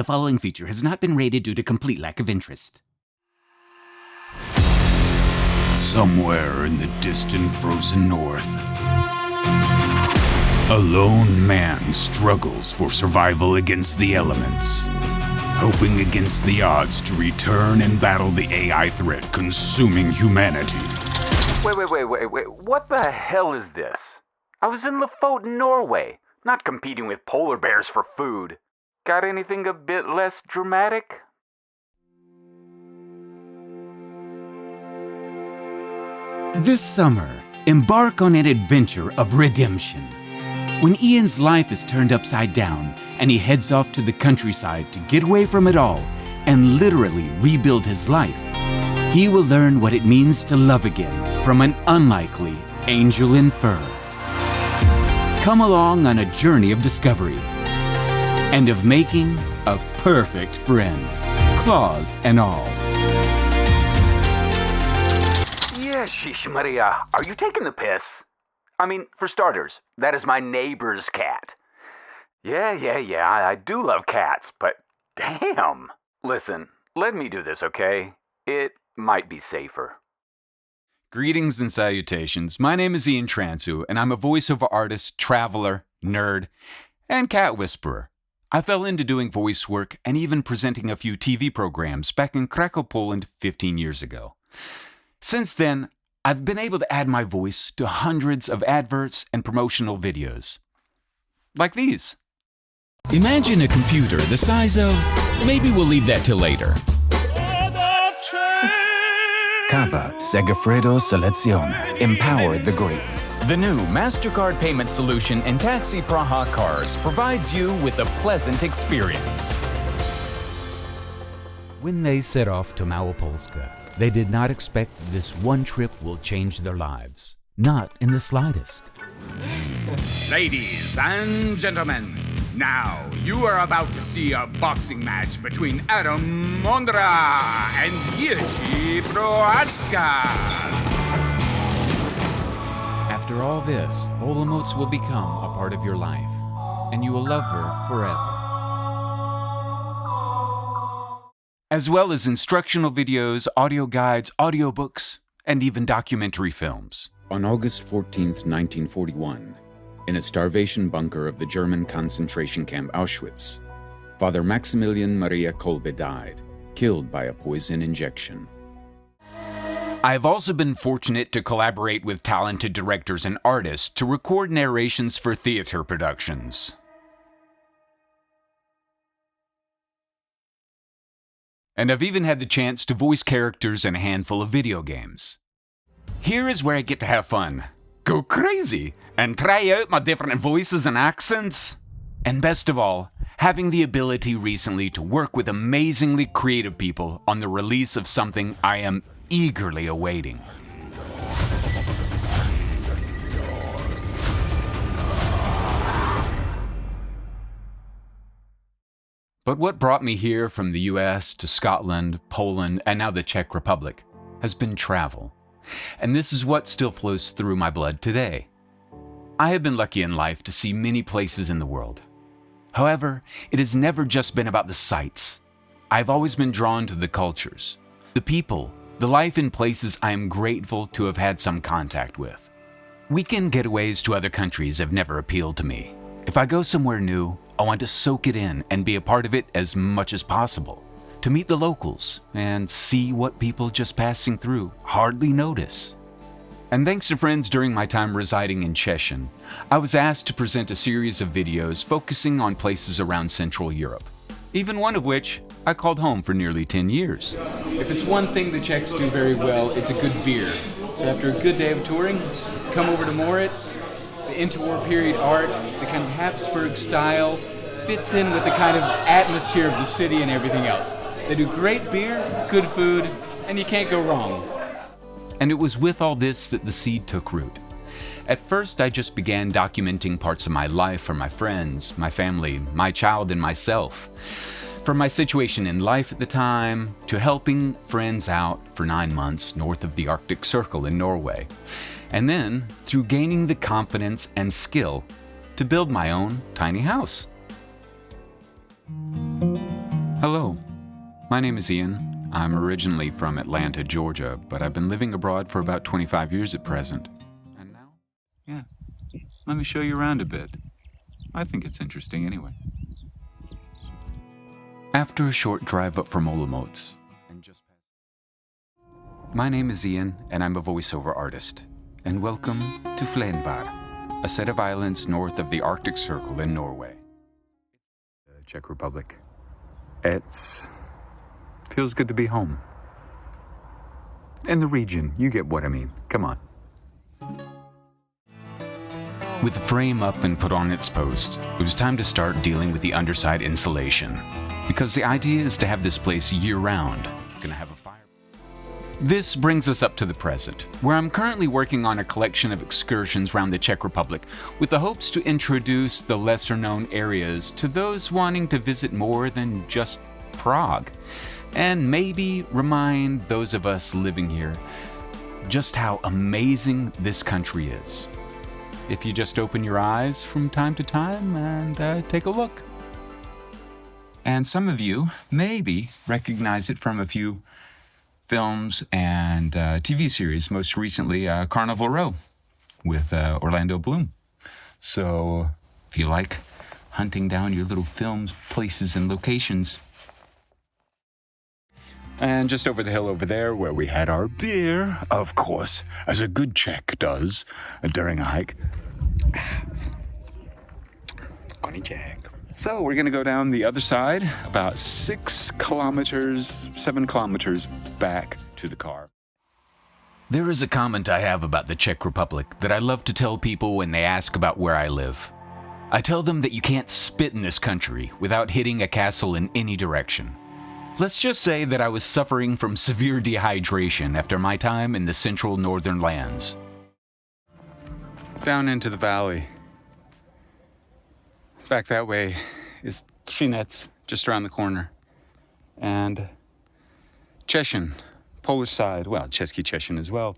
The following feature has not been rated due to complete lack of interest. Somewhere in the distant frozen north, a lone man struggles for survival against the elements, hoping against the odds to return and battle the AI threat consuming humanity. Wait. What the hell is this? I was in Lofoten, Norway, not competing with polar bears for food. Got anything a bit less dramatic? This summer, embark on an adventure of redemption. When Ian's life is turned upside down and he heads off to the countryside to get away from it all and literally rebuild his life, he will learn what it means to love again from an unlikely angel in fur. Come along on a journey of discovery and of making a perfect friend, claws and all. Yeah, Shish Maria, are you taking the piss? I mean, for starters, that is my neighbor's cat. Yeah, I do love cats, but damn. Listen, let me do this, okay? It might be safer. Greetings and salutations. My name is Ian Transu, and I'm a voiceover artist, traveler, nerd, and cat whisperer. I fell into doing voice work and even presenting a few TV programs back in Krakow, Poland 15 years ago. Since then, I've been able to add my voice to hundreds of adverts and promotional videos. Like these. Imagine a computer the size of... maybe we'll leave that till later. Cava Segafredo Selezione. Empower the great. The new MasterCard payment solution in Taxi Praha cars provides you with a pleasant experience. When they set off to Małopolska, they did not expect that this one trip will change their lives. Not in the slightest. Ladies and gentlemen, now you are about to see a boxing match between Adam Mondra and Jiří Prohaska. After all this, Olomouc will become a part of your life, and you will love her forever. As well as instructional videos, audio guides, audiobooks, and even documentary films. On August 14th, 1941, in a starvation bunker of the German concentration camp Auschwitz, Father Maximilian Maria Kolbe died, killed by a poison injection. I've also been fortunate to collaborate with talented directors and artists to record narrations for theater productions. And I've even had the chance to voice characters in a handful of video games. Here is where I get to have fun, go crazy, and try out my different voices and accents. And best of all, having the ability recently to work with amazingly creative people on the release of something I am eagerly awaiting. But what brought me here from the US to Scotland, Poland, and now the Czech Republic has been travel. And this is what still flows through my blood today. I have been lucky in life to see many places in the world. However, it has never just been about the sights. I've always been drawn to the cultures, the people, the life in places I am grateful to have had some contact with. Weekend getaways to other countries have never appealed to me. If I go somewhere new, I want to soak it in and be a part of it as much as possible. To meet the locals and see what people just passing through hardly notice. And thanks to friends during my time residing in Czechia, I was asked to present a series of videos focusing on places around Central Europe, even one of which I called home for nearly 10 years. If it's one thing the Czechs do very well, it's a good beer. So after a good day of touring, come over to Moritz. The interwar period art, the kind of Habsburg style, fits in with the kind of atmosphere of the city and everything else. They do great beer, good food, and you can't go wrong. And it was with all this that the seed took root. At first, I just began documenting parts of my life for my friends, my family, my child, and myself. From my situation in life at the time, to helping friends out for 9 months north of the Arctic Circle in Norway. And then, through gaining the confidence and skill to build my own tiny house. Hello, my name is Ian. I'm originally from Atlanta, Georgia, but I've been living abroad for about 25 years at present. And now? Yeah, let me show you around a bit. I think it's interesting anyway. After a short drive up from Olomouc, and just past... My name is Ian, and I'm a voiceover artist. And welcome to Flenvar, a set of islands north of the Arctic Circle in Norway. Czech Republic. Feels good to be home. In the region, you get what I mean. Come on. With the frame up and put on its post, it was time to start dealing with the underside insulation. Because the idea is to have this place year-round. Gonna have a fire. This brings us up to the present, where I'm currently working on a collection of excursions around the Czech Republic with the hopes to introduce the lesser-known areas to those wanting to visit more than just Prague, and maybe remind those of us living here just how amazing this country is. If you just open your eyes from time to time and take a look. And some of you maybe recognize it from a few films and TV series, most recently Carnival Row with Orlando Bloom. So if you like hunting down your little films, places, and locations. And just over the hill over there where we had our beer, of course, as a good Czech does during a hike. Koníček. So we're going to go down the other side, about 7 kilometers back to the car. There is a comment I have about the Czech Republic that I love to tell people when they ask about where I live. I tell them that you can't spit in this country without hitting a castle in any direction. Let's just say that I was suffering from severe dehydration after my time in the central northern lands. Down into the valley. Back that way is Třinec, just around the corner. And Češin, Polish side, well, Český Češin as well,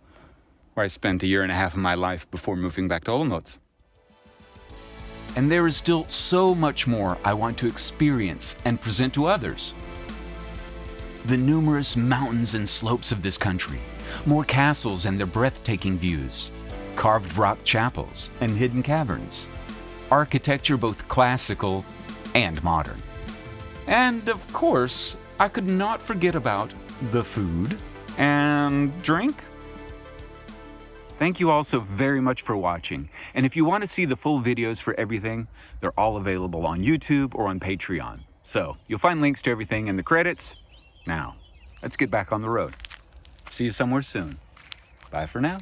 where I spent 1.5 years of my life before moving back to Olomouc. And there is still so much more I want to experience and present to others. The numerous mountains and slopes of this country, more castles and their breathtaking views, carved rock chapels and hidden caverns, architecture both classical and modern. And of course, I could not forget about the food and drink. Thank you all so very much for watching. And if you want to see the full videos for everything, they're all available on YouTube or on Patreon. So you'll find links to everything in the credits. Now, let's get back on the road. See you somewhere soon. Bye for now.